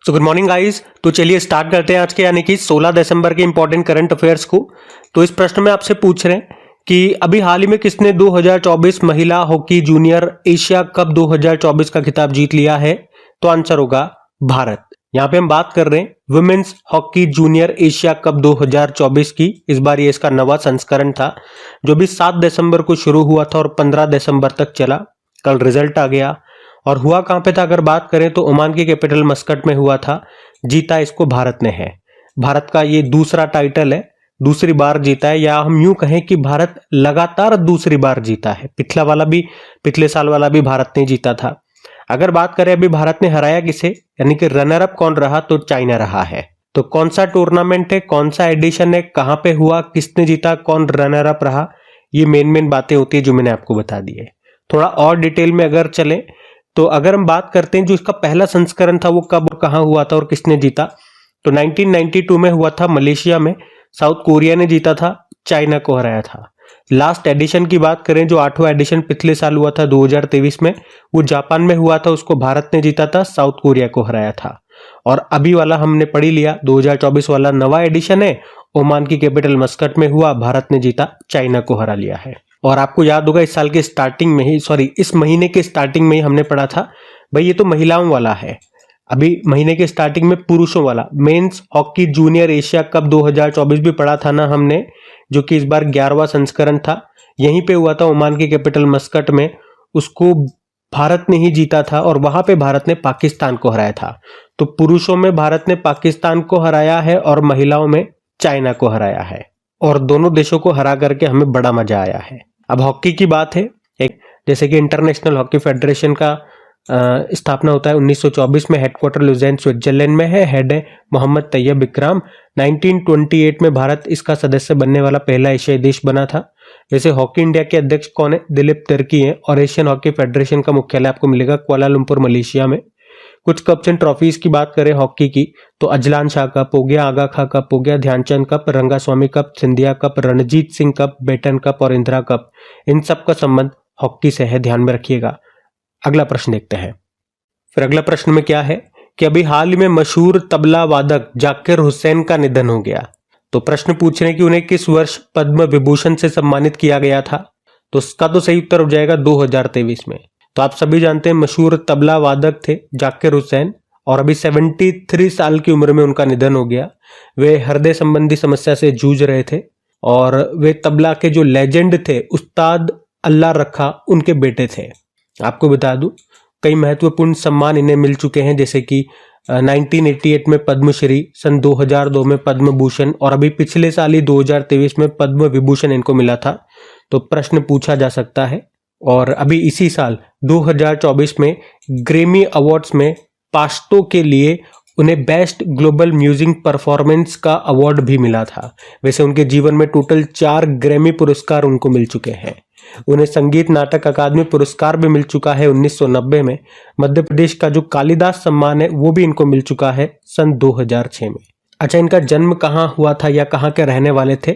So good morning guys. तो चलिए start करते हैं आज के यानी कि 16 दिसंबर के इंपॉर्टेंट करंट अफेयर्स को। तो इस प्रश्न में आपसे पूछ रहे हैं कि अभी हाल ही में किसने 2024 महिला हॉकी जूनियर एशिया कप 2024 का खिताब जीत लिया है? तो आंसर होगा भारत। यहाँ पे हम बात कर रहे हैं women's hockey junior Asia cup 2024 की। इस बार ये इसका नवा संस्करण था जो भी 7 दिसंबर को शुरू हुआ था और 15 दिसंबर तक चला। कल रिजल्ट आ गया और हुआ कहाँ पे था अगर बात करें तो ओमान की कैपिटल मस्कट में हुआ था। जीता इसको भारत ने है। भारत का ये दूसरा टाइटल है, दूसरी बार जीता है, या हम यूं कहें कि भारत लगातार दूसरी बार जीता है। पिछले साल वाला भी भारत ने जीता था। अगर बात करें अभी भारत ने हराया किसे यानी कि रनर अप कौन रहा, तो चाइना रहा है। तो कौन सा टूर्नामेंट है, कौन सा एडिशन है, कहां पे हुआ, किसने जीता, कौन रनर अप रहा, ये मेन बातें होती है जो मैंने आपको बता दी है। थोड़ा और डिटेल में अगर चलें तो अगर हम बात करते हैं जो इसका पहला संस्करण था वो कब और कहां हुआ था और किसने जीता, तो 1992 में हुआ था मलेशिया में। साउथ कोरिया ने जीता था, चाइना को हराया था। लास्ट एडिशन की बात करें जो 8वां एडिशन पिछले साल हुआ था 2023 में, वो जापान में हुआ था, उसको भारत ने जीता था, साउथ कोरिया को हराया था। और अभी वाला हमने पढ़ ही लिया 2024 वाला नवा एडिशन है, ओमान की कैपिटल मस्कट में हुआ, भारत ने जीता, चाइना को हरा लिया है। और आपको याद होगा इस साल के स्टार्टिंग में ही इस महीने के स्टार्टिंग में ही हमने पढ़ा था भाई ये तो महिलाओं वाला है। अभी महीने के स्टार्टिंग में पुरुषों वाला men's hockey junior Asia cup 2024 भी पढ़ा था ना हमने, जो कि इस बार 11वां संस्करण था। यहीं पे हुआ था ओमान की कैपिटल मस्कट में, उसको भारत ने ही जीता था और वहां पे भारत ने पाकिस्तान को हराया था। तो पुरुषों में भारत ने पाकिस्तान को हराया है और महिलाओं में चाइना को हराया है, और दोनों देशों को हरा करके हमें बड़ा मजा आया है। अब हॉकी की बात है, एक जैसे कि इंटरनेशनल हॉकी फेडरेशन का स्थापना होता है 1924 में, हेडक्वार्टर लुज़ेन स्विट्जरलैंड में है, हेड है मोहम्मद तैयब इकराम। 1928 में भारत इसका सदस्य बनने वाला पहला एशियाई देश बना था। वैसे हॉकी इंडिया के अध्यक्ष कौन है? दिलीप तिर्की हैं। और एशियन हॉकी फेडरेशन का मुख्यालय आपको मिलेगा कुआलालंपुर मलेशिया में। कुछ कप्स एंड ट्रॉफीज की बात करें हॉकी की तो अजलान शाह कप हो गया, आगा खां कप हो गया, Dhyanchand cup, Rangaswamy cup, Scindia cup, Ranjit Singh cup, Beighton cup और इंदिरा कप, इन सब का संबंध हॉकी से है, ध्यान में रखिएगा। अगला प्रश्न देखते हैं। फिर अगला प्रश्न में क्या है कि अभी हाल ही में मशहूर तबला वादक जाकिर हुसैन का निधन हो गया। तो प्रश्न पूछ रहे हैं कि उन्हें किस वर्ष पद्म विभूषण से सम्मानित किया गया था, तो उसका तो सही उत्तर हो जाएगा 2023 में। तो आप सभी जानते हैं मशहूर तबला वादक थे जाकिर हुसैन, और अभी 73 साल की उम्र में उनका निधन हो गया। वे हृदय संबंधी समस्या से जूझ रहे थे और वे तबला के जो लेजेंड थे उस्ताद अल्लाह रखा उनके बेटे थे। आपको बता दूं कई महत्वपूर्ण सम्मान इन्हें मिल चुके हैं, जैसे कि 1988 में पद्मश्री, सन 2002 में पद्म भूषण, और अभी पिछले साल ही 2023 में पद्म विभूषण इनको मिला था। तो प्रश्न पूछा जा सकता है। और अभी इसी साल 2024 में ग्रैमी अवार्ड्स में पाश्तो के लिए उन्हें बेस्ट ग्लोबल म्यूजिक परफॉर्मेंस का अवार्ड भी मिला था। वैसे उनके जीवन में टोटल 4 ग्रैमी पुरस्कार उनको मिल चुके हैं। उन्हें संगीत नाटक अकादमी पुरस्कार भी मिल चुका है 1990 में। मध्य प्रदेश का जो कालिदास सम्मान है वो भी इनको मिल चुका है सन 2006 में। अच्छा, इनका जन्म कहाँ हुआ था या कहाँ के रहने वाले थे,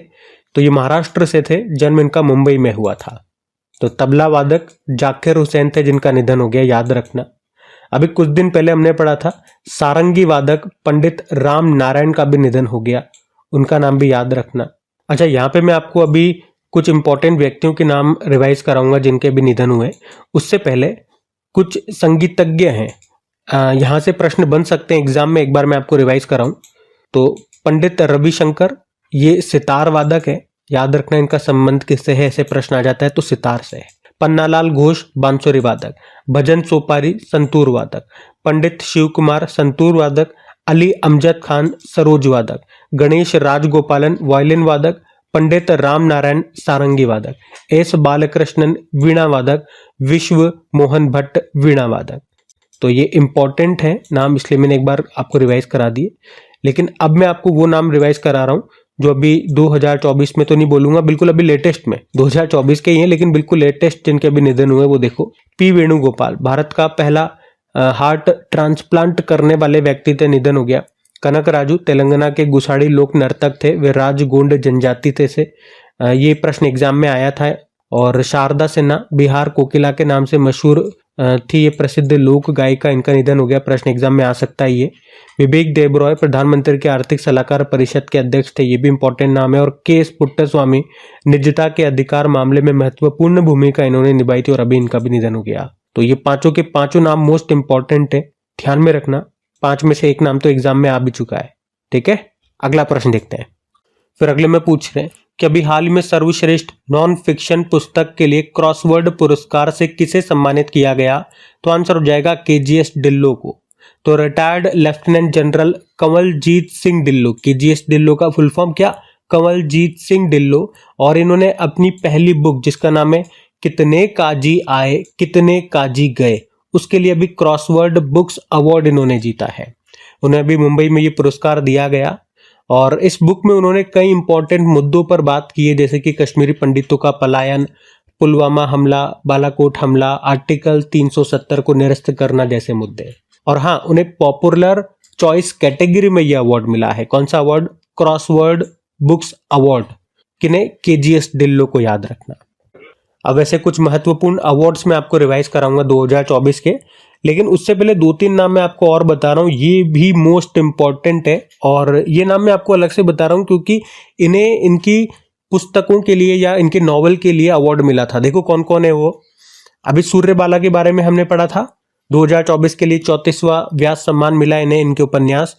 तो ये महाराष्ट्र से थे, जन्म इनका मुंबई में हुआ था। तो तबला वादक जाकिर हुसैन थे जिनका निधन हो गया, याद रखना। अभी कुछ दिन पहले हमने पढ़ा था सारंगी वादक पंडित राम नारायण का भी निधन हो गया, उनका नाम भी याद रखना। अच्छा, यहाँ पे मैं आपको अभी कुछ इंपॉर्टेंट व्यक्तियों के नाम रिवाइज कराऊंगा जिनके भी निधन हुए। उससे पहले कुछ संगीतज्ञ हैं, यहाँ से प्रश्न बन सकते हैं एग्जाम में, एक बार मैं आपको रिवाइज कराऊं। तो पंडित रविशंकर ये सितार वादक है, याद रखना इनका संबंध किससे है, ऐसे प्रश्न आ जाता है तो सितार से है। पन्नालाल घोष बांसुरी वादक, भजन सोपारी संतूर वादक, पंडित शिव कुमार संतूर वादक, अली अमजद खान सरोज वादक, गणेश राजगोपालन वायलिन वादक, पंडित राम नारायण सारंगी वादक, एस बालकृष्णन वीणा वादक, विश्व मोहन भट्ट वीणा वादक। तो ये इंपॉर्टेंट है नाम, इसलिए मैंने एक बार आपको रिवाइज करा दिए। लेकिन अब मैं आपको वो नाम रिवाइज करा रहा हूँ जो अभी 2024 में तो नहीं बोलूंगा, बिल्कुल अभी लेटेस्ट में 2024 के ही हैं, लेकिन बिल्कुल लेटेस्ट जिनके अभी निधन हुए वो देखो। पी वेणुगोपाल भारत का पहला हार्ट ट्रांसप्लांट करने वाले व्यक्ति थे, निधन हो गया। कनक राजू तेलंगाना के गुसाड़ी लोक नर्तक थे, वे राजगोंड जनजाति थे से ये प्रश्न एग्जाम में आया था। और शारदा सिन्हा बिहार कोकिला के नाम से मशहूर थी ये प्रसिद्ध लोक गायिका, इनका निधन हो गया। प्रश्न एग्जाम में आ सकता है ये। विवेक देबरॉय प्रधानमंत्री के आर्थिक सलाहकार परिषद के अध्यक्ष थे, ये भी इंपॉर्टेंट नाम है। और के एस पुट्टस्वामी निजता के अधिकार मामले में महत्वपूर्ण भूमिका इन्होंने निभाई थी और अभी इनका भी निधन हो गया। तो ये पांचों के पांचों नाम मोस्ट इंपॉर्टेंट है, ध्यान में रखना। 5 में से एक नाम तो एग्जाम में आ भी चुका है, ठीक है। अगला प्रश्न देखते हैं। फिर अगले में पूछ रहे हैं कि अभी हाल ही में सर्वश्रेष्ठ नॉन फिक्शन पुस्तक के लिए क्रॉसवर्ड पुरस्कार से किसे सम्मानित किया गया? तो आंसर हो जाएगा केजीएस ढिल्लों को। तो retired lieutenant general Kanwaljit Singh Dhillon, KGS Dhillon का फुल फॉर्म क्या? कंवलजीत सिंह ढिल्लों। और इन्होंने अपनी पहली बुक जिसका नाम है कितने काजी आए कितने काजी गए, उसके लिए अभी क्रॉसवर्ड बुक्स अवार्ड इन्होंने जीता है। उन्हें अभी मुंबई में ये पुरस्कार दिया गया और इस बुक में उन्होंने कई इंपॉर्टेंट मुद्दों पर बात की है, जैसे कि कश्मीरी पंडितों का पलायन, पुलवामा हमला, बालाकोट हमला, आर्टिकल 370 को निरस्त करना जैसे मुद्दे। और हाँ, उन्हें पॉपुलर चॉइस कैटेगरी में यह अवार्ड मिला है। कौन सा अवार्ड? Crossword books award. किन्हें? केजीएस ढिल्लों को याद रखना। अब वैसे कुछ महत्वपूर्ण अवार्ड्स मैं आपको रिवाइज कराऊंगा 2024 के, लेकिन उससे पहले 2-3 नाम मैं आपको और बता रहा हूँ, ये भी मोस्ट इंपॉर्टेंट है। और ये नाम मैं आपको अलग से बता रहा हूँ क्योंकि इन्हें इनकी पुस्तकों के लिए या इनके नॉवल के लिए अवार्ड मिला था। देखो कौन कौन है वो। अभी सूर्यबाला के बारे में हमने पढ़ा था, 2024 के लिए 34वां व्यास सम्मान मिला इन्हें, इनके उपन्यास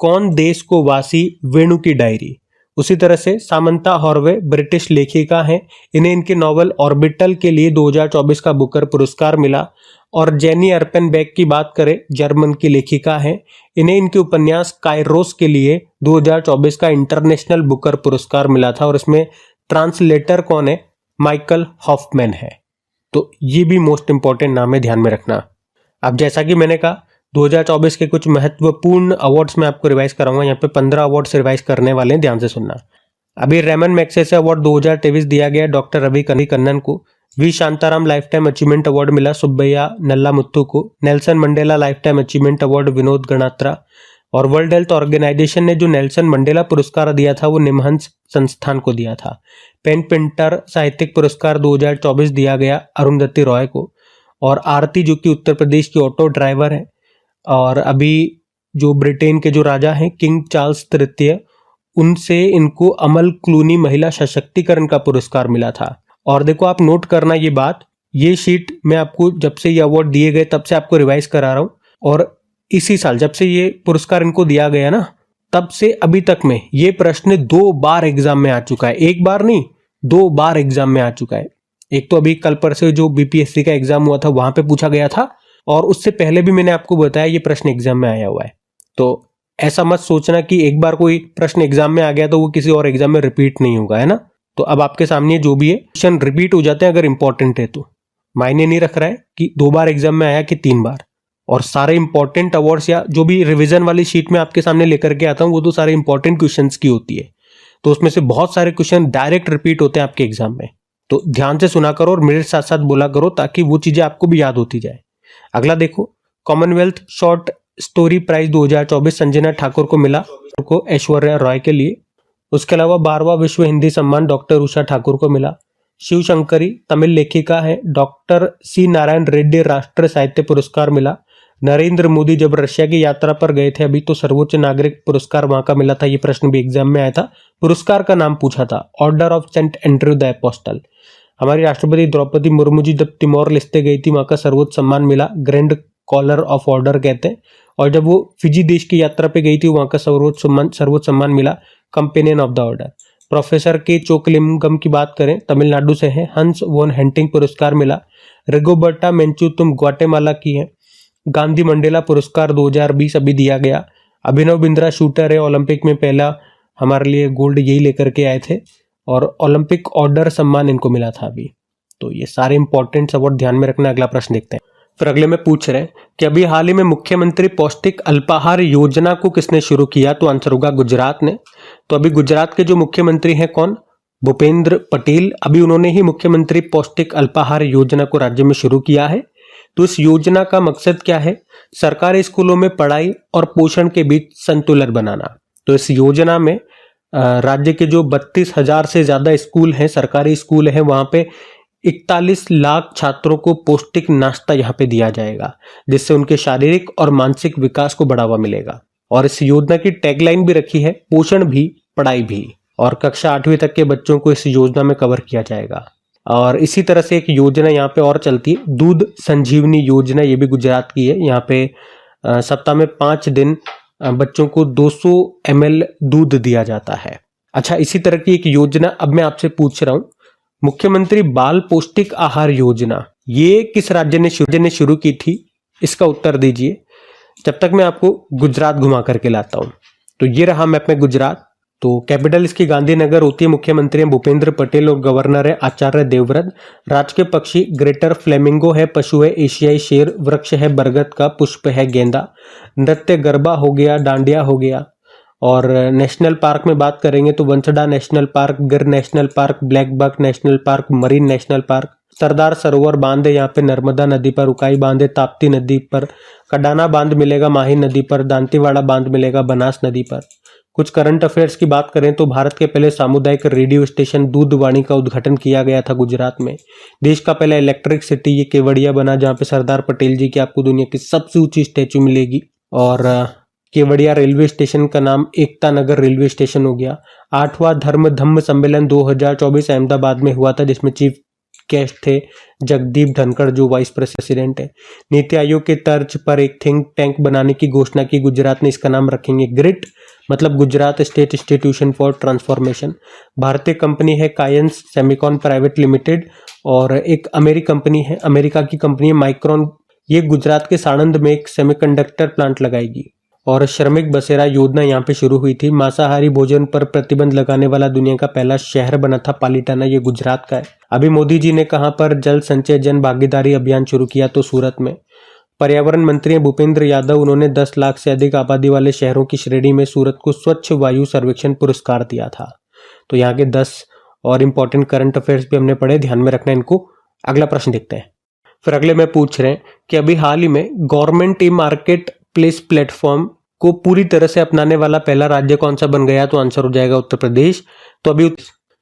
कौन देश को वासी, वेणु की डायरी। उसी तरह से सामंता हॉर्वे ब्रिटिश लेखिका हैं, इन्हें इनके नॉवल ऑर्बिटल के लिए 2024 का बुकर पुरस्कार मिला। और जेनी अर्पेनबेक की बात करें, जर्मन की लेखिका हैं, इन्हें इनके उपन्यास काइरोस के लिए 2024 का इंटरनेशनल बुकर पुरस्कार मिला था। और इसमें ट्रांसलेटर कौन है? माइकल हॉफमैन है। तो ये भी मोस्ट इंपॉर्टेंट नाम है, ध्यान में रखना। अब जैसा कि मैंने कहा 2024 के कुछ महत्वपूर्ण अवार्ड्स मैं आपको रिवाइज कराऊंगा। यहाँ पे 15 अवार्ड्स रिवाइज करने वाले हैं, ध्यान से सुनना। अभी रेमन मैग्सेसे अवार्ड 2023 दिया गया डॉक्टर रवि कन्नन को। V Shantaram life time achievement award मिला सुब्बैया नल्लामुत्तु को। Nelson Mandela life time achievement award Vinod Ganatra. और वर्ल्ड हेल्थ ऑर्गेनाइजेशन ने जो नेल्सन मंडेला पुरस्कार दिया था वो निमहंस संस्थान को दिया था। पेन पिंटर साहित्यिक पुरस्कार 2024 दिया गया अरुंधति रॉय को। और आरती जो कि उत्तर प्रदेश की ऑटो ड्राइवर है, और अभी जो ब्रिटेन के जो राजा हैं किंग चार्ल्स तृतीय, उनसे इनको अमल क्लूनी महिला सशक्तिकरण का पुरस्कार मिला था। और देखो आप नोट करना ये बात, ये शीट मैं आपको जब से ये अवार्ड दिए गए तब से आपको रिवाइज करा रहा हूँ। और इसी साल जब से ये पुरस्कार इनको दिया गया ना, तब से अभी तक में ये प्रश्न 2 बार एग्जाम में आ चुका है। 1 बार नहीं, 2 बार एग्जाम में आ चुका है। एक तो अभी कल परसों जो बीपीएससी का एग्जाम हुआ था वहां पे पूछा गया था, और उससे पहले भी मैंने आपको बताया ये प्रश्न एग्जाम में आया हुआ है। तो ऐसा मत सोचना कि एक बार कोई प्रश्न एग्जाम में आ गया तो वो किसी और एग्जाम में रिपीट नहीं होगा, है ना। तो अब आपके सामने जो भी है क्वेश्चन रिपीट हो जाते हैं अगर इंपॉर्टेंट है तो। मायने नहीं रख रहा है कि 2 बार एग्जाम में आया कि 3 बार। और सारे इंपॉर्टेंट अवार्ड्स या जो भी रिवीजन वाली शीट में आपके सामने लेकर के आता हूँ वो तो सारे इंपॉर्टेंट क्वेश्चंस की होती है। तो उसमें से बहुत सारे क्वेश्चन डायरेक्ट रिपीट होते हैं आपके एग्जाम में। तो ध्यान से सुना करो और मेरे साथ साथ बोला करो ताकि वो चीजें आपको भी याद होती जाए। अगला देखो, Commonwealth short story prize 2024 Sanjana Thakur को मिला, को ऐश्वर्या रॉय के लिए। उसके अलावा 12वां विश्व हिंदी सम्मान डॉक्टर उषा ठाकुर को मिला। शिव शंकरी तमिल लेखिका है, डॉक्टर सी नारायण रेड्डी राष्ट्रीय साहित्य पुरस्कार मिला। नरेंद्र मोदी जब रशिया की यात्रा पर गए थे अभी तो सर्वोच्च नागरिक पुरस्कार वहां का मिला था। ये प्रश्न भी एग्जाम में आया था, पुरस्कार का नाम पूछा था, order of Saint Andrew the Apostle. हमारी राष्ट्रपति द्रौपदी मुर्मू जी जब तिमोर लेस्ते गई थी वहां का सर्वोच्च सम्मान मिला, ग्रैंड कॉलर ऑफ ऑर्डर कहते हैं। और जब वो फिजी देश की यात्रा पे गई थी वहां का सर्वोच्च सम्मान मिला, companion of the order. Professor के चोकलिंगम की बात करें, तमिलनाडु से हैं, हंस वोन हेंटिंग पुरस्कार मिला। रिगोबर्टा मेंचुतुम ग्वाटेमाला की है। गांधी मंडेला पुरस्कार 2020 अभी दिया गया। अभिनव बिंद्रा शूटर है, ओलंपिक में पहला हमारे लिए गोल्ड यही लेकर के आए थे, और ओलंपिक ऑर्डर सम्मान इनको मिला था अभी। तो ये सारे इंपॉर्टेंट अवार्ड ध्यान में रखना। अगला प्रश्न देखते हैं। फिर अगले में पूछ रहे हैं कि अभी हाल ही में मुख्यमंत्री पौष्टिक अल्पाहार योजना को किसने शुरू किया? तो आंसर होगा गुजरात ने। तो अभी गुजरात के जो मुख्यमंत्री हैं कौन? भूपेंद्र पटेल। अभी उन्होंने ही मुख्यमंत्री पौष्टिक अल्पाहार योजना को राज्य में शुरू किया है। तो इस योजना का मकसद क्या है? सरकारी स्कूलों में पढ़ाई और पोषण के बीच संतुलन बनाना। तो इस योजना में राज्य के जो 32,000 से ज्यादा स्कूल हैं, सरकारी स्कूल हैं, वहां पे 41 लाख छात्रों को पौष्टिक नाश्ता यहाँ पे दिया जाएगा, जिससे उनके शारीरिक और मानसिक विकास को बढ़ावा मिलेगा। और इस योजना की टैगलाइन भी रखी है, पोषण भी पढ़ाई भी। और कक्षा 8वीं तक के बच्चों को इस योजना में कवर किया जाएगा। और इसी तरह से एक योजना यहाँ पे और चलती है, दूध संजीवनी योजना, ये भी गुजरात की है। यहाँ पे सप्ताह में 5 दिन बच्चों को 200 ml दूध दिया जाता है। अच्छा, इसी तरह की एक योजना अब मैं आपसे पूछ रहा हूँ, मुख्यमंत्री बाल पौष्टिक आहार योजना, ये किस राज्य ने शुरू की थी? इसका उत्तर दीजिए जब तक मैं आपको गुजरात घुमा करके लाता हूँ। तो ये रहा मैप में गुजरात। तो कैपिटल इसकी गांधीनगर होती है। मुख्यमंत्री हैं भूपेंद्र पटेल और गवर्नर है आचार्य देवव्रत। राजकीय पक्षी ग्रेटर फ्लेमिंगो है, पशु है एशियाई शेर, वृक्ष है बरगद का, पुष्प है गेंदा, नृत्य गरबा हो गया, डांडिया हो गया। और नेशनल पार्क में बात करेंगे तो Vansda national park, Gir national park, blackbuck national park, marine national park, Sardar Sarovar बांध है यहाँ पे नर्मदा नदी पर, उकाई बांध है ताप्ती नदी पर, कडाना बांध मिलेगा माही नदी पर, दांतीवाड़ा बांध मिलेगा बनास नदी पर। कुछ करंट अफेयर्स की बात करें तो भारत के पहले सामुदायिक रेडियो स्टेशन दूधवाणी का उद्घाटन किया गया था गुजरात में। देश का पहला इलेक्ट्रिक सिटी ये केवड़िया बना, जहाँ पे सरदार पटेल जी की आपको दुनिया की सबसे ऊंची स्टैचू मिलेगी। और केवड़िया रेलवे स्टेशन का नाम एकता नगर रेलवे स्टेशन हो गया। 8वां धर्म धम्म सम्मेलन 2024 अहमदाबाद में हुआ था, जिसमें चीफ गेस्ट थे जगदीप धनखड़ जो वाइस प्रेसिडेंट है। नीति आयोग के तर्ज पर एक थिंक टैंक बनाने की घोषणा की गुजरात ने, इसका नाम रखेंगे ग्रिट, मतलब Gujarat state institution for transformation. भारतीय कंपनी है कायंस सेमिकॉन प्राइवेट लिमिटेड, और एक अमेरिका की कंपनी है माइक्रोन, ये गुजरात के साणंद में एक सेमीकंडक्टर प्लांट लगाएगी। और श्रमिक बसेरा योजना यहाँ पे शुरू हुई थी। मांसाहारी भोजन पर प्रतिबंध लगाने वाला दुनिया का पहला शहर बना था पालीटाना, ये गुजरात का है। अभी मोदी जी ने कहां पर जल संचय जन भागीदारी अभियान शुरू किया? तो सूरत में। पर्यावरण मंत्री भूपेंद्र यादव, उन्होंने 10 लाख से अधिक आबादी वाले शहरों की श्रेणी में सूरत को स्वच्छ वायु सर्वेक्षण पुरस्कार दिया था। तो यहाँ के 10 और इंपॉर्टेंट करंट अफेयर्स भी हमने पढ़े, ध्यान में रखना इनको। अगला प्रश्न देखते हैं। फिर अगले में पूछ रहे हैं कि अभी हाल ही में government e market place platform को पूरी तरह से अपनाने वाला पहला राज्य कौन सा बन गया? तो आंसर हो जाएगा उत्तर प्रदेश। तो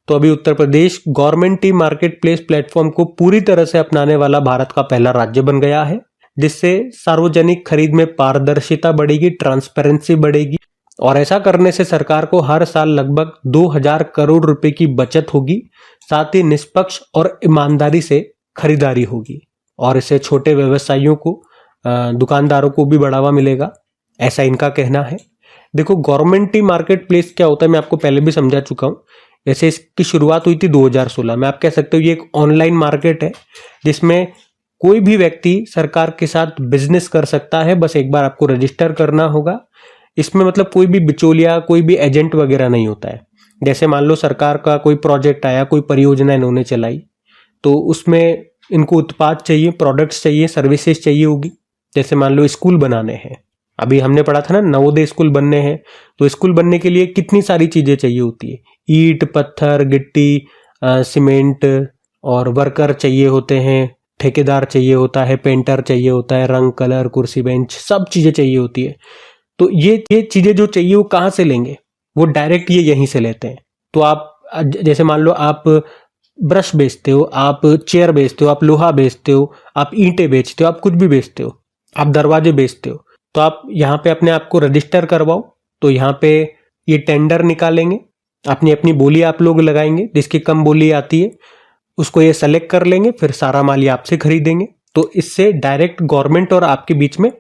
अभी Uttar Pradesh government e market place platform को पूरी तरह से अपनाने वाला भारत का पहला राज्य बन गया है, जिससे सार्वजनिक खरीद में पारदर्शिता बढ़ेगी, ट्रांसपेरेंसी बढ़ेगी। और ऐसा करने से सरकार को हर साल लगभग 2000 करोड़ रुपए की बचत होगी। साथ ही निष्पक्ष और ईमानदारी से खरीदारी होगी, और इससे छोटे व्यवसायियों को, दुकानदारों को भी बढ़ावा मिलेगा, ऐसा इनका कहना है। देखो, गवर्नमेंट ई मार्केट प्लेस क्या होता है मैं आपको पहले भी समझा चुका हूं। जैसे इसकी शुरुआत हुई थी 2016 में। आप कह सकते हो ये एक ऑनलाइन मार्केट है, जिसमें कोई भी व्यक्ति सरकार के साथ बिजनेस कर सकता है। बस एक बार आपको रजिस्टर करना होगा। इसमें मतलब कोई भी बिचौलिया, कोई भी एजेंट वगैरह नहीं होता है। जैसे मान लो सरकार का कोई प्रोजेक्ट आया, कोई परियोजना इन्होंने चलाई, तो उसमें इनको उत्पाद चाहिए, प्रोडक्ट्स चाहिए, सर्विसेज चाहिए होगी। जैसे मान लो स्कूल बनाने हैं, अभी हमने पढ़ा था ना, नवोदय स्कूल बनने हैं, तो स्कूल बनने के लिए कितनी सारी चीजें चाहिए होती है। ईंट, पत्थर, गिट्टी, सीमेंट, और वर्कर चाहिए होते हैं, ठेकेदार चाहिए होता है, पेंटर चाहिए होता है, रंग, कलर, कुर्सी, बेंच, सब चीजें चाहिए होती है। तो ये चीजें जो चाहिए वो कहाँ से लेंगे? वो डायरेक्ट ये यहीं से लेते हैं। तो आप जैसे मान लो आप ब्रश बेचते हो, आप चेयर बेचते हो, आप लोहा बेचते हो, आप ईंटें बेचते हो, आप कुछ भी बेचते हो, आप दरवाजे बेचते हो, तो आप यहाँ पे अपने आप को रजिस्टर करवाओ। तो यहाँ पे ये टेंडर निकालेंगे, अपनी अपनी बोली आप लोग लगाएंगे, जिसकी कम बोली आती है उसको ये सेलेक्ट कर लेंगे, फिर सारा माल ये आपसे खरीदेंगे। तो इससे डायरेक्ट गवर्नमेंट और आपके बीच में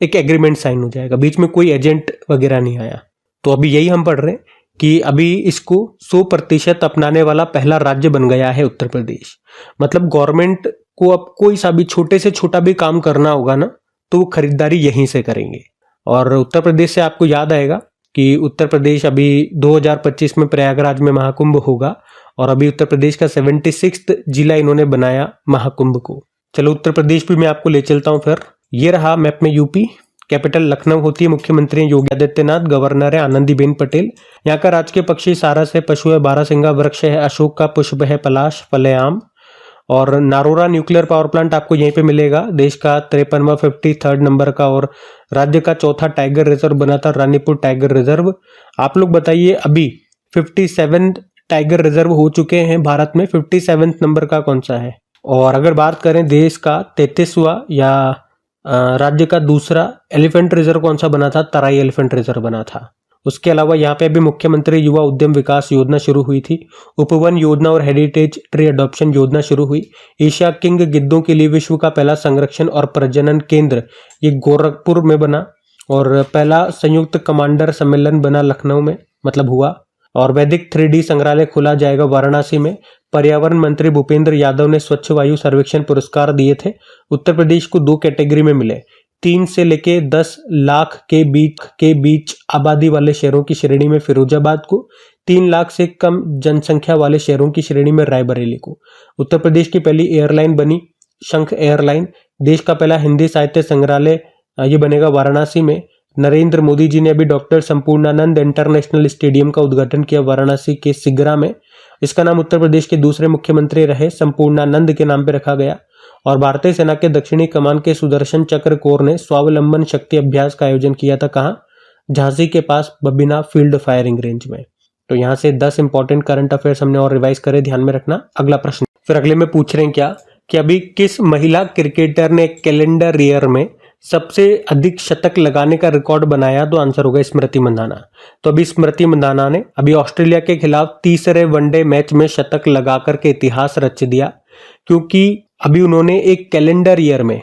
एक एग्रीमेंट साइन हो जाएगा, बीच में कोई एजेंट वगैरह नहीं आया। तो अभी यही हम पढ़ रहे हैं कि अभी इसको 100% अपनाने वाला पहला राज्य बन गया है उत्तर प्रदेश। मतलब गवर्नमेंट को अब कोई सा भी छोटे से छोटा भी काम करना होगा ना, तो वो खरीदारी यहीं से करेंगे। और उत्तर प्रदेश से आपको याद आएगा कि उत्तर प्रदेश अभी 2025 में प्रयागराज में महाकुंभ होगा, और अभी उत्तर प्रदेश का 76वां जिला इन्होंने बनाया महाकुंभ को। चलो उत्तर प्रदेश भी मैं आपको ले चलता हूं। फिर ये रहा मैप में यूपी। कैपिटल लखनऊ होती है, मुख्यमंत्री योगी आदित्यनाथ, गवर्नर है आनंदीबेन पटेल। यहाँ का राजकीय पक्षी सारस है, पशु है बारहसिंगा, वृक्ष है अशोक का, पुष्प है पलाश, फल है आम। और नारोरा न्यूक्लियर पावर प्लांट आपको यहीं पे मिलेगा, देश का 53वां 53rd नंबर का, और राज्य का चौथा टाइगर रिजर्व बना था रानीपुर टाइगर रिजर्व। आप लोग बताइए, अभी 57 टाइगर रिजर्व हो चुके हैं भारत में, 57 नंबर का कौन सा है? और अगर बात करें देश का 33वां या राज्य का दूसरा एलिफेंट रिजर्व कौन सा बना था, तराई एलिफेंट रिजर्व बना था। उसके अलावा यहाँ पे अभी मुख्यमंत्री युवा उद्यम विकास योजना शुरू हुई थी, उपवन योजना और हेरिटेज ट्री अडॉप्शन योजना शुरू हुई। एशिया किंग गिद्धों के लिए विश्व का पहला संरक्षण और प्रजनन केंद्र ये गोरखपुर में बना, और पहला संयुक्त कमांडर सम्मेलन बना लखनऊ में, मतलब हुआ। और वैदिक 3D संग्रहालय खुला जाएगा वाराणसी में। पर्यावरण मंत्री भूपेंद्र यादव ने स्वच्छ वायु सर्वेक्षण पुरस्कार दिए थे। उत्तर प्रदेश को 2 कैटेगरी में मिले, 3 से लेके 10 लाख के बीच आबादी वाले शहरों की श्रेणी में फिरोजाबाद को, 3 लाख से कम जनसंख्या वाले शहरों की श्रेणी में रायबरेली को। उत्तर प्रदेश की पहली एयरलाइन बनी शंख एयरलाइन। देश का पहला हिंदी साहित्य संग्रहालय ये बनेगा वाराणसी में। नरेंद्र मोदी जी ने अभी डॉक्टर संपूर्णानंद इंटरनेशनल स्टेडियम का उद्घाटन किया वाराणसी के सिगरा में। इसका नाम उत्तर प्रदेश के दूसरे मुख्यमंत्री रहे संपूर्णानंद के नाम पे रखा गया। और भारतीय सेना के दक्षिणी कमान के सुदर्शन चक्र कोर ने स्वावलंबन शक्ति अभ्यास का आयोजन किया था, कहाँ, झांसी के पास बबिना फील्ड फायरिंग रेंज में। तो यहाँ से 10 इंपॉर्टेंट करंट अफेयर्स हमने और रिवाइज करे, ध्यान में रखना। अगला प्रश्न, फिर अगले में पूछ रहे हैं क्या कि अभी किस महिला क्रिकेटर ने कैलेंडर ईयर में सबसे अधिक शतक लगाने का रिकॉर्ड बनाया, तो आंसर होगा स्मृति मंधाना। तो अभी स्मृति मंधाना ने अभी ऑस्ट्रेलिया के खिलाफ तीसरे वनडे मैच में शतक लगा करके इतिहास रच दिया, क्योंकि अभी उन्होंने एक कैलेंडर ईयर में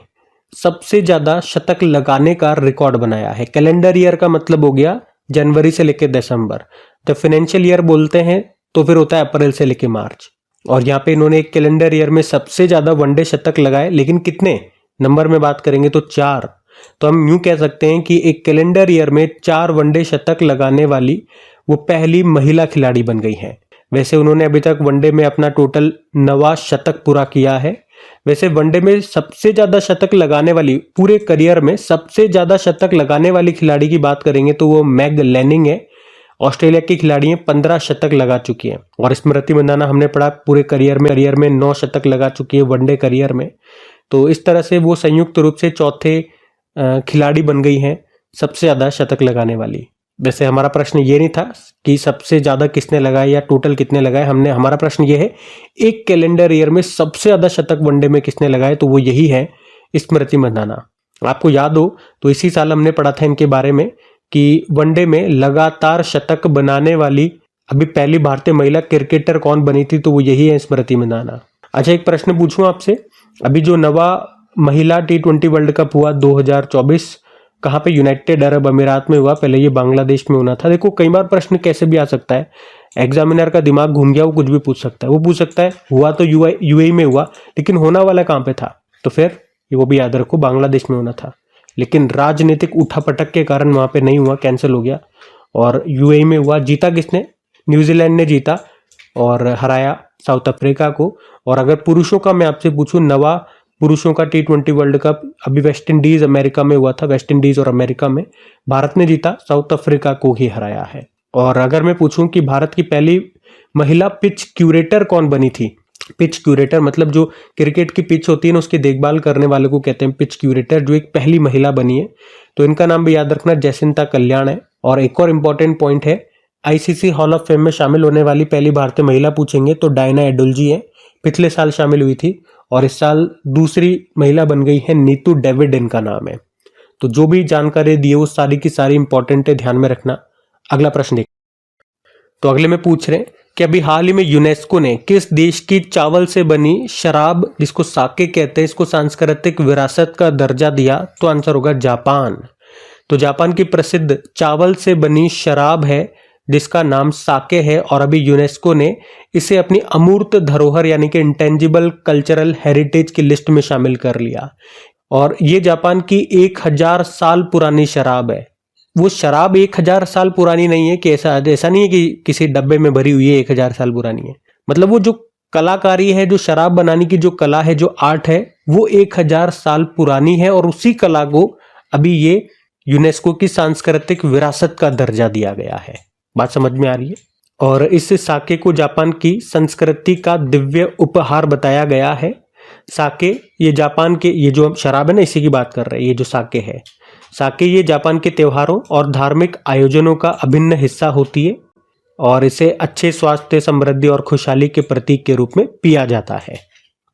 सबसे ज्यादा शतक लगाने का रिकॉर्ड बनाया है। कैलेंडर ईयर का मतलब हो गया जनवरी से लेकर दिसंबर। तो फाइनेंशियल ईयर बोलते हैं तो फिर होता है अप्रैल से लेकर मार्च। और यहाँ पे इन्होंने एक कैलेंडर ईयर में सबसे ज्यादा वनडे शतक लगाए, लेकिन कितने नंबर में बात करेंगे तो 4। तो हम यूं कह सकते हैं कि एक कैलेंडर ईयर में 4 वनडे शतक लगाने वाली वो पहली महिला खिलाड़ी बन गई हैं। वैसे उन्होंने अभी तक वनडे में अपना टोटल 9वां शतक पूरा किया है। वैसे वनडे में सबसे ज्यादा शतक लगाने वाली, पूरे करियर में सबसे ज्यादा शतक लगाने वाली खिलाड़ी की बात करेंगे तो वो मैग लैनिंग है। ऑस्ट्रेलिया की खिलाड़ी हैं, 15 शतक लगा चुकी है। और स्मृति मंधाना हमने पढ़ा पूरे करियर में 9 शतक लगा चुकी है वनडे करियर में। तो इस तरह से वो संयुक्त रूप से चौथे खिलाड़ी बन गई हैं सबसे ज्यादा शतक लगाने वाली। वैसे हमारा प्रश्न ये नहीं था कि सबसे ज्यादा किसने लगाए या टोटल कितने लगाए, हमारा प्रश्न ये है एक कैलेंडर ईयर में सबसे ज्यादा शतक वनडे में किसने लगाए, तो वो यही है स्मृति मंधाना। आपको याद हो तो इसी साल हमने पढ़ा था इनके बारे में कि वनडे में लगातार शतक बनाने वाली अभी पहली भारतीय महिला क्रिकेटर कौन बनी थी, तो वो यही है स्मृति मंधाना। अच्छा, एक प्रश्न पूछूं आपसे, अभी जो नवा महिला T20 वर्ल्ड कप हुआ 2024 कहाँ पे, यूनाइटेड अरब अमीरात में हुआ, पहले ये बांग्लादेश में होना था। देखो कई बार प्रश्न कैसे भी आ सकता है, एग्जामिनर का दिमाग घूम गया, वो कुछ भी पूछ सकता है। वो पूछ सकता है हुआ तो यूएई में हुआ, लेकिन होना वाला कहाँ पे था, तो फिर वो भी याद रखो बांग्लादेश में होना था। लेकिन राजनीतिक उठापटक के कारण वहां पे नहीं हुआ, कैंसिल हो गया, और यूएई में हुआ। जीता किसने, न्यूजीलैंड ने जीता और हराया साउथ अफ्रीका को। और अगर पुरुषों का मैं आपसे पूछूं, नवा पुरुषों का T20 वर्ल्ड कप अभी वेस्ट इंडीज अमेरिका में हुआ था, वेस्ट इंडीज और अमेरिका में भारत ने जीता, साउथ अफ्रीका को ही हराया है। और अगर मैं पूछूं कि भारत की पहली महिला पिच क्यूरेटर कौन बनी थी, पिच क्यूरेटर मतलब जो क्रिकेट की पिच होती है ना उसकी देखभाल करने वाले को कहते हैं पिच क्यूरेटर, जो एक पहली महिला बनी है, तो इनका नाम भी याद रखना जैसिंता कल्याण है। और एक और इंपॉर्टेंट पॉइंट है, आईसीसी हॉल ऑफ फेम में शामिल होने वाली पहली भारतीय महिला पूछेंगे तो डायना एडुलजी है, पिछले साल शामिल हुई थी, और इस साल दूसरी महिला बन गई है नीतू डेविड, इनका नाम है। तो जो भी जानकारी दी है वो सारी की सारी इंपॉर्टेंट है, ध्यान में रखना। अगला प्रश्न देख, तो अगले में पूछ रहे हैं कि अभी हाल ही में यूनेस्को ने किस देश की चावल से बनी शराब, जिसको साके कहते हैं, इसको सांस्कृतिक विरासत का दर्जा दिया, तो आंसर होगा जापान। तो जापान की प्रसिद्ध चावल से बनी शराब है जिसका नाम साके है, और अभी यूनेस्को ने इसे अपनी अमूर्त धरोहर यानी कि इंटेंजिबल कल्चरल हेरिटेज की लिस्ट में शामिल कर लिया। और ये जापान की 1000 साल पुरानी शराब है। वो शराब 1000 साल पुरानी नहीं है कि ऐसा नहीं है कि किसी डब्बे में भरी हुई है 1000 साल पुरानी है, मतलब वो जो कलाकारी है, जो शराब बनाने की जो कला है, जो आर्ट है, वो 1000 साल पुरानी है, और उसी कला को अभी ये यूनेस्को की सांस्कृतिक विरासत का दर्जा दिया गया है। बात समझ में आ रही है। और इस साके को जापान की संस्कृति का दिव्य उपहार बताया गया है। साके ये जापान के, ये जो शराब है ना इसी की बात कर रहे हैं, ये जो साके है, साके ये जापान के त्योहारों और धार्मिक आयोजनों का अभिन्न हिस्सा होती है, और इसे अच्छे स्वास्थ्य, समृद्धि और खुशहाली के प्रतीक के रूप में पिया जाता है।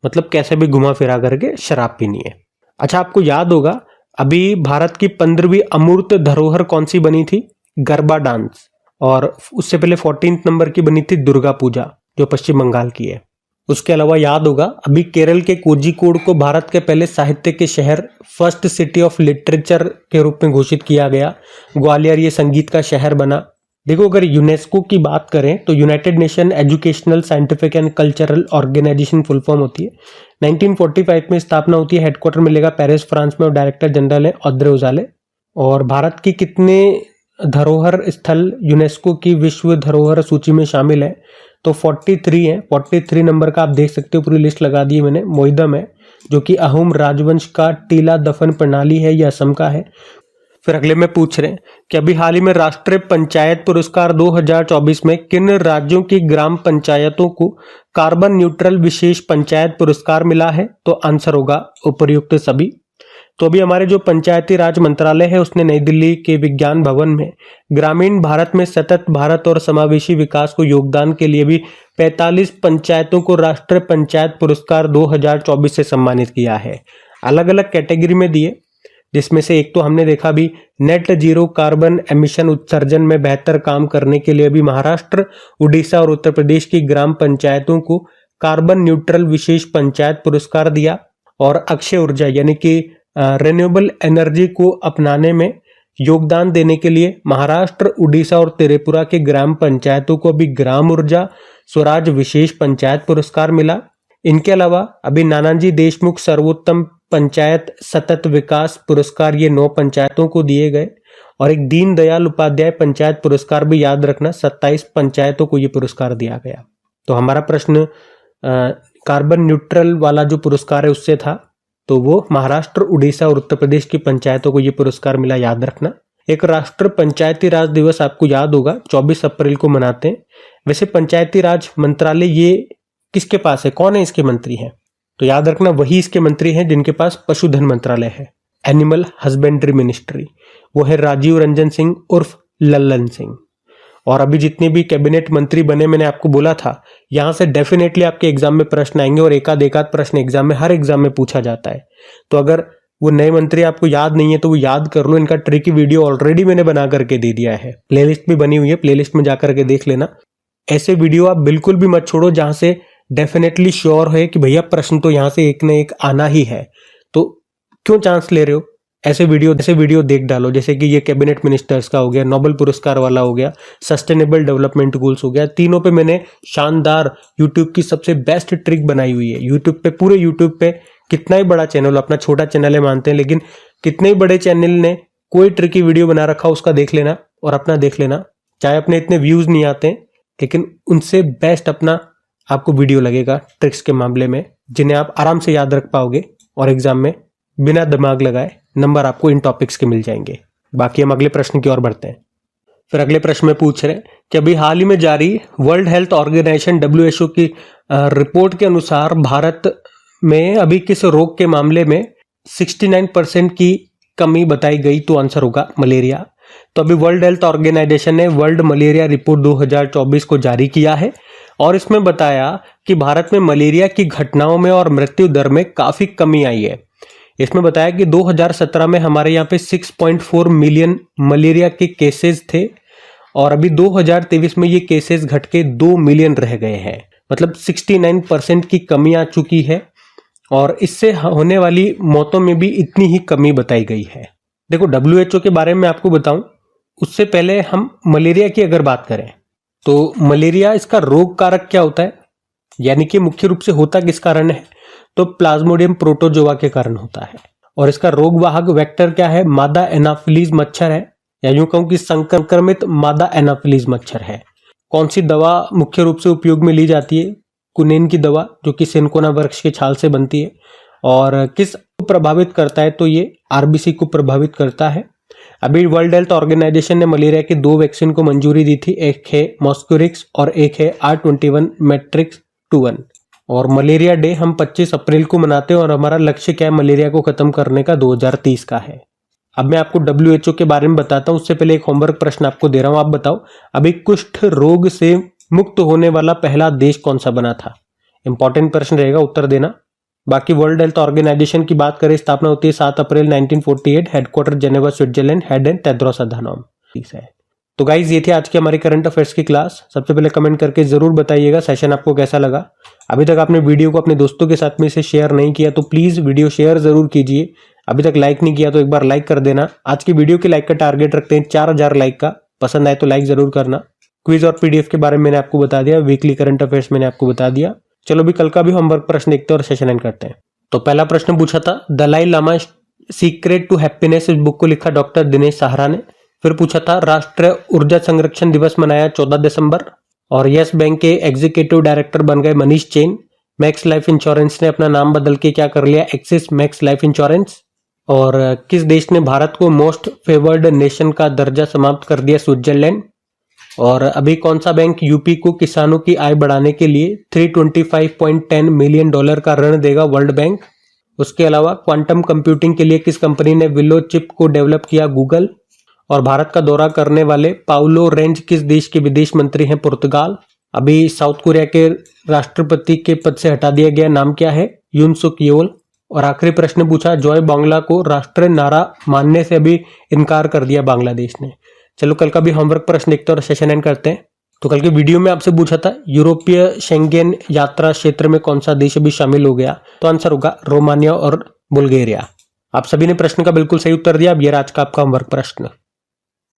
मतलब कैसे भी घुमा फिरा करके शराब पीनी है। अच्छा, आपको याद होगा अभी भारत की 15वीं अमूर्त धरोहर कौन सी बनी थी? गरबा डांस। और उससे पहले 14 नंबर की बनी थी दुर्गा पूजा, जो पश्चिम बंगाल की है। उसके अलावा याद होगा अभी केरल के कोझिकोड को भारत के पहले साहित्य के शहर, फर्स्ट सिटी ऑफ लिटरेचर के रूप में घोषित किया गया। ग्वालियर ये संगीत का शहर बना। देखो, अगर यूनेस्को की बात करें तो United Nation Educational Scientific and Cultural Organization full form होती है। 1945 में स्थापना होती है। हेडक्वार्टर मिलेगा पेरिस, फ्रांस में, और डायरेक्टर जनरल है ऑद्रे ओजाले। और भारत की कितने धरोहर स्थल यूनेस्को की विश्व धरोहर सूची में शामिल है? तो 43 है। 43 नंबर का आप देख सकते हो, पूरी लिस्ट लगा दी है मैंने। मोइदम है, जो कि अहोम राजवंश का टीला दफन प्रणाली है, यह असम का है। फिर अगले में पूछ रहे हैं कि अभी हाल ही में राष्ट्रीय पंचायत पुरस्कार 2024 में किन राज्यों की ग्राम पंचायतों को कार्बन न्यूट्रल विशेष पंचायत पुरस्कार मिला है? तो आंसर होगा उपर्युक्त सभी। तो अभी हमारे जो पंचायती राज मंत्रालय है उसने नई दिल्ली के विज्ञान भवन में ग्रामीण भारत में सतत भारत और समावेशी विकास को योगदान के लिए भी 45 पंचायतों को राष्ट्रीय पंचायत पुरस्कार 2024 से सम्मानित किया है। अलग अलग कैटेगरी में दिए, जिसमें से एक तो हमने देखा भी नेट जीरो कार्बन एमिशन उत्सर्जन में बेहतर काम करने के लिए भी महाराष्ट्र, उड़ीसा और उत्तर प्रदेश की ग्राम पंचायतों को कार्बन न्यूट्रल विशेष पंचायत पुरस्कार दिया। और अक्षय ऊर्जा यानी कि रिन्यूएबल एनर्जी को अपनाने में योगदान देने के लिए महाराष्ट्र, उड़ीसा और त्रिपुरा के ग्राम पंचायतों को अभी ग्राम ऊर्जा स्वराज विशेष पंचायत पुरस्कार मिला। इनके अलावा अभी नानाजी देशमुख सर्वोत्तम पंचायत सतत विकास पुरस्कार ये 9 पंचायतों को दिए गए। और एक दीनदयाल उपाध्याय पंचायत पुरस्कार भी याद रखना, 27 पंचायतों को ये पुरस्कार दिया गया। तो हमारा प्रश्न कार्बन न्यूट्रल वाला जो पुरस्कार है उससे था, तो वो महाराष्ट्र, उड़ीसा और उत्तर प्रदेश की पंचायतों को ये पुरस्कार मिला, याद रखना। एक राष्ट्र पंचायती राज दिवस आपको याद होगा 24 अप्रैल को मनाते हैं। वैसे पंचायती राज मंत्रालय ये किसके पास है, कौन है इसके मंत्री हैं? तो याद रखना वही इसके मंत्री हैं जिनके पास पशुधन मंत्रालय है, एनिमल हस्बेंड्री मिनिस्ट्री। वो है राजीव रंजन सिंह उर्फ लल्लन सिंह। और अभी जितने भी कैबिनेट मंत्री बने, मैंने आपको बोला था यहां से डेफिनेटली आपके एग्जाम में प्रश्न आएंगे, और एकाध प्रश्न एग्जाम में, हर एग्जाम में पूछा जाता है। तो अगर वो नए मंत्री आपको याद नहीं है तो वो याद कर लो। इनका ट्रिकी वीडियो ऑलरेडी मैंने बना करके दे दिया है, प्लेलिस्ट भी बनी हुई है, प्लेलिस्ट में जाकर के देख लेना। ऐसे वीडियो आप बिल्कुल भी मत छोड़ो जहां से डेफिनेटली श्योर है कि भैया प्रश्न तो यहां से एक न एक आना ही है, तो क्यों चांस ले रहे हो? ऐसे वीडियो देख डालो, जैसे कि ये कैबिनेट मिनिस्टर्स का हो गया, नोबेल पुरस्कार वाला हो गया, सस्टेनेबल डेवलपमेंट गोल्स हो गया। तीनों पे मैंने शानदार यूट्यूब की सबसे बेस्ट ट्रिक बनाई हुई है। यूट्यूब पे, पूरे यूट्यूब पे, कितना ही बड़ा चैनल, अपना छोटा चैनल है मानते हैं, लेकिन कितने ही बड़े चैनल ने कोई ट्रिकी वीडियो बना रखा, उसका देख लेना और अपना देख लेना। चाहे अपने इतने व्यूज नहीं आते, लेकिन उनसे बेस्ट अपना आपको वीडियो लगेगा ट्रिक्स के मामले में, जिन्हें आप आराम से याद रख पाओगे और एग्जाम में बिना दिमाग लगाए नंबर आपको इन टॉपिक्स के मिल जाएंगे। बाकी हम अगले प्रश्न की ओर बढ़ते हैं। फिर अगले प्रश्न में पूछ रहे हैं कि अभी हाल ही में जारी वर्ल्ड हेल्थ ऑर्गेनाइजेशन WHO की रिपोर्ट के अनुसार भारत में अभी किस रोग के मामले में 69% की कमी बताई गई? तो आंसर होगा मलेरिया। तो अभी वर्ल्ड हेल्थ ऑर्गेनाइजेशन ने वर्ल्ड मलेरिया रिपोर्ट 2024 को जारी किया है, और इसमें बताया कि भारत में मलेरिया की घटनाओं में और मृत्यु दर में काफी कमी आई है। इसमें बताया कि 2017 में हमारे यहाँ पे 6.4 मिलियन मलेरिया के केसेस थे, और अभी 2023 में ये केसेस घट के 2 मिलियन रह गए हैं। मतलब 69% की कमी आ चुकी है, और इससे होने वाली मौतों में भी इतनी ही कमी बताई गई है। देखो, WHO के बारे में आपको बताऊं उससे पहले हम मलेरिया की अगर बात करें तो मलेरिया, इसका रोग कारक क्या होता है, यानी कि मुख्य रूप से होता किस कारण है? तो प्लाज्मोडियम प्रोटोजोआ के कारण होता है। और इसका रोग वाहक वेक्टर क्या है? मादा एनाफिलीज मच्छर है, या यूं कहूं कि संक्रमित मादा एनाफिलीज मच्छर है। कौन सी दवा मुख्य रूप से उपयोग में ली जाती है? कुनेन की दवा, जो कि सिनकोना वृक्ष के छाल से बनती है। और किस को प्रभावित करता है? तो ये RBC को प्रभावित करता है। अभी वर्ल्ड हेल्थ ऑर्गेनाइजेशन ने मलेरिया के 2 वैक्सीन को मंजूरी दी थी, एक है मॉस्क्यूरिक्स और एक है R21 मैट्रिक्स 21। और मलेरिया डे हम 25 अप्रैल को मनाते हैं, और हमारा लक्ष्य क्या है? मलेरिया को खत्म करने का 2030 का है। अब मैं आपको WHO के बारे में बताता हूं, उससे पहले एक होमवर्क प्रश्न आपको दे रहा हूं। आप बताओ, अभी कुष्ठ रोग से मुक्त होने वाला पहला देश कौन सा बना था? इंपॉर्टेंट प्रश्न रहेगा, उत्तर देना। बाकी वर्ल्ड हेल्थ ऑर्गेनाइजेशन की बात करें, स्थापना होती है 7 अप्रैल 1948, headquarter Geneva Switzerland, head and Tedros Adhanom. तो गाइज ये थे आज के हमारे करंट अफेयर्स की क्लास। सबसे पहले कमेंट करके जरूर बताइएगा सेशन आपको कैसा लगा। अभी तक आपने वीडियो को अपने दोस्तों के साथ में इसे शेयर नहीं किया तो प्लीज वीडियो शेयर जरूर कीजिए। अभी तक लाइक नहीं किया तो एक बार लाइक कर देना। आज की वीडियो के लाइक का टारगेट रखते हैं 4000 लाइक का। पसंद आए तो लाइक जरूर करना। क्विज और पीडीएफ के बारे में मैंने आपको बता दिया, वीकली करंट अफेयर्स मैंने आपको बता दिया। चलो भी कल का भी होमवर्क प्रश्न देखते हैं और सेशन एंड करते हैं। तो पहला प्रश्न पूछा था Dalai Lama secret to happiness, इस बुक को लिखा डॉक्टर दिनेश सहारा ने। फिर पूछा था राष्ट्रीय ऊर्जा संरक्षण दिवस मनाया 14 दिसंबर और यस बैंक के एग्जीक्यूटिव डायरेक्टर बन गए Manish Jain. Max life insurance ने अपना नाम बदल के क्या कर लिया, एक्सिस मैक्स लाइफ इंश्योरेंस। और किस देश ने भारत को मोस्ट फेवर्ड नेशन का दर्जा समाप्त कर दिया, स्विट्जरलैंड। और अभी कौन सा बैंक यूपी को किसानों की आय बढ़ाने के लिए $325.10 मिलियन का ऋण देगा, वर्ल्ड बैंक। उसके अलावा क्वांटम कंप्यूटिंग के लिए किस कंपनी ने विलो चिप को डेवलप किया, गूगल। और भारत का दौरा करने वाले पाउलो रेंज किस देश के विदेश मंत्री हैं, पुर्तगाल। अभी साउथ कोरिया के राष्ट्रपति के पद से हटा दिया गया, नाम क्या है, यून सुक येओल। और आखिरी प्रश्न पूछा जॉय बांग्ला को राष्ट्रीय नारा मानने से अभी इनकार कर दिया बांग्लादेश ने। चलो कल का भी होमवर्क प्रश्न देखते हैं और सेशन एंड करते हैं। तो कल के वीडियो में आपसे पूछा था यूरोपीय शेंगेन यात्रा क्षेत्र में कौन सा देश अभी शामिल हो गया, तो आंसर होगा रोमानिया और बुल्गारिया। आप सभी ने प्रश्न का बिल्कुल सही उत्तर दिया। अब ये आज का आपका होमवर्क प्रश्न।